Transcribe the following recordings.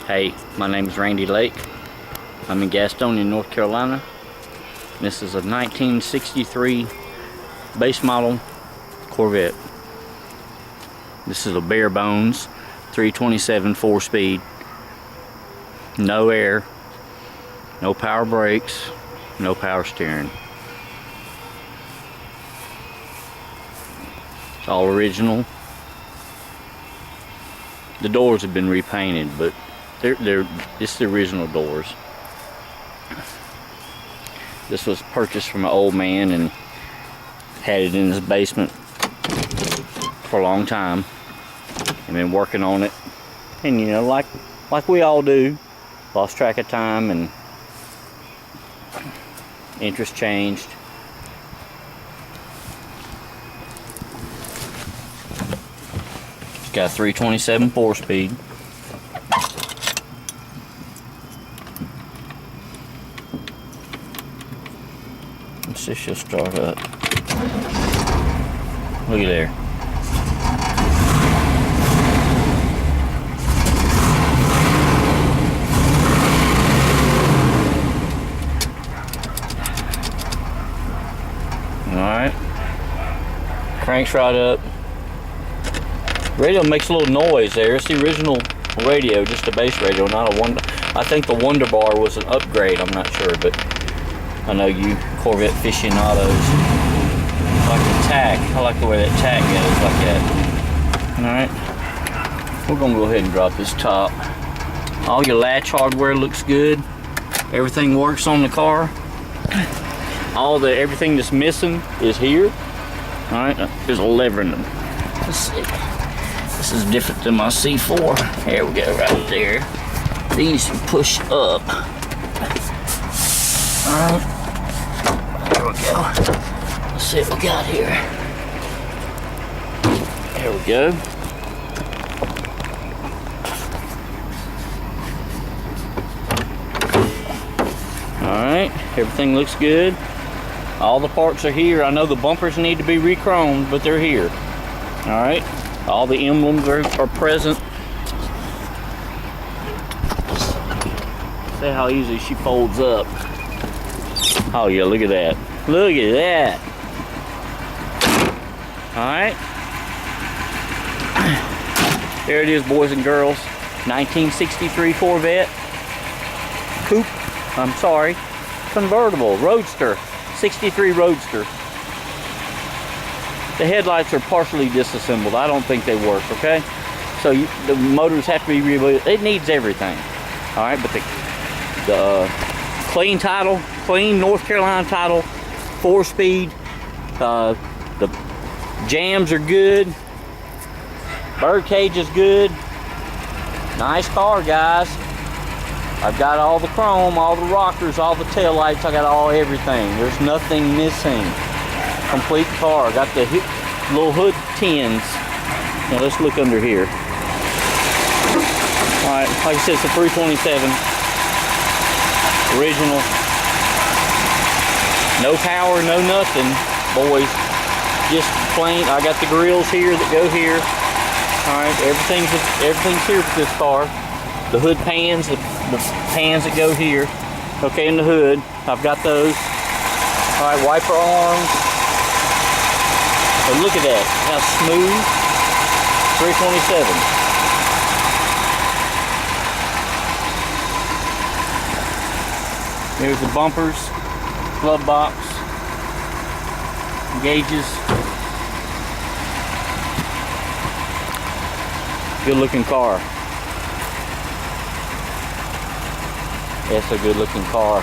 Hey, my name is Randy Lake. I'm in Gastonia, North Carolina. This is a 1963 base model Corvette. This is a bare bones 327 4-speed. No air, no power brakes, no power steering. It's all original. The doors have been repainted, but it's the original doors. This was purchased from an old man and had it in his basement for a long time and been working on it, and you know, like we all do, lost track of time and interest changed. It's got a 327 4-speed. Let's see if she'll start up. Look at there. Alright. Cranks right up. Radio makes a little noise there. It's the original radio, just a base radio, not a Wonder. I think the Wonder Bar was an upgrade, I'm not sure, but I know you Corvette aficionados like the tack. I like the way that tack goes, like that. Alright. We're gonna go ahead and drop this top. All your latch hardware looks good. Everything works on the car. Everything that's missing is here. Alright, there's a lever in them. Let's see. This is different than my C4. There we go, right there. These push up. Alright. There we go. Let's see what we got here. There we go. Alright, everything looks good. All the parts are here. I know the bumpers need to be re-chromed, but they're here. Alright, all the emblems are present. See how easy she folds up. Oh yeah, look at that. Look at that. Alright. There it is, boys and girls. 1963 Corvette. Coupe. I'm sorry. Convertible. Roadster. 63 Roadster. The headlights are partially disassembled. I don't think they work, okay? So the motors have to be rebuilt. It needs everything. Alright, but the clean title, clean North Carolina title, 4-speed. The jams are good. Birdcage is good. Nice car, guys. I've got all the chrome, all the rockers, all the tail lights. I got everything. There's nothing missing. Complete car. Got the little hood tins. Now let's look under here. All right, like I said, it's a 327. Original. No power, no nothing, boys. Just plain. I got the grills here that go here. All right, everything's here with this car. The hood pans, the pans that go here. Okay, in the hood, I've got those. All right, wiper arms. But look at that, how smooth. 327. There's the bumpers, glove box, gauges. Good looking car. That's a good looking car.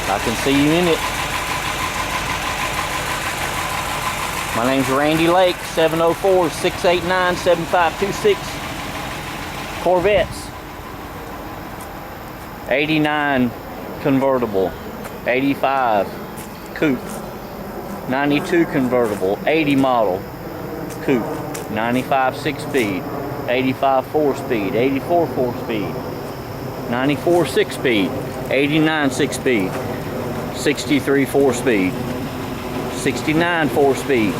I can see you in it. My name's Randy Lake, 704-689-7526. Corvettes. 89 convertible, 85 coupe, 92 convertible, 80 model coupe, 95 6-speed, 85 4-speed, 84 4-speed, 94 6-speed, 89 6-speed, 63 4-speed, 69 4-speed.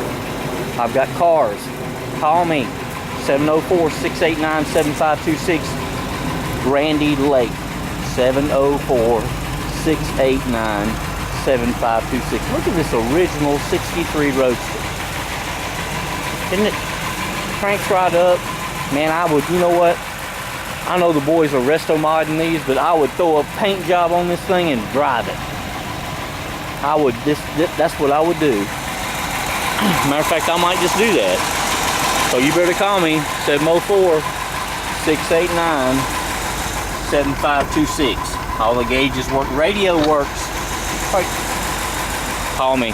I've got cars. Call me. 704-689-7526. Randy Lake. 704-689-7526. Look at this original 63 Roadster. Isn't it? Cranks right up. Man, I would, you know what? I know the boys are resto modding these, but I would throw a paint job on this thing and drive it. I would, that's what I would do. Matter of fact, I might just do that. So you better call me, 704-689-7526. All the gauges work, radio works. Call me.